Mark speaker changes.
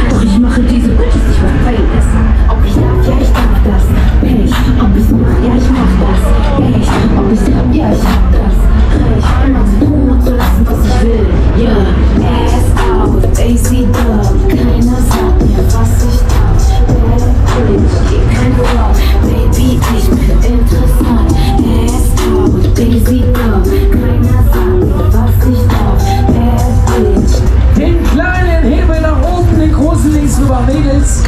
Speaker 1: Doch ich mache diese Bitches nicht mehr Verhältnis. Ob ich darf, ja ich darf das. Pech, ob ich's mach, ja ich mach das. Pech, ob ich's hab, ja ich hab das. Recht, immer zu tun und zu lassen, was ich will. Yeah, ass out, AC dub. Keiner sagt mir, was ich darf. Bad bitch, geh kein Flop. Baby, ich bin interessant. Ass out, AC dub. Keiner sagt mir, was ich darf. Bad bitch.
Speaker 2: Den kleinen Hebel nach oben, den großen links rüber, Mädels.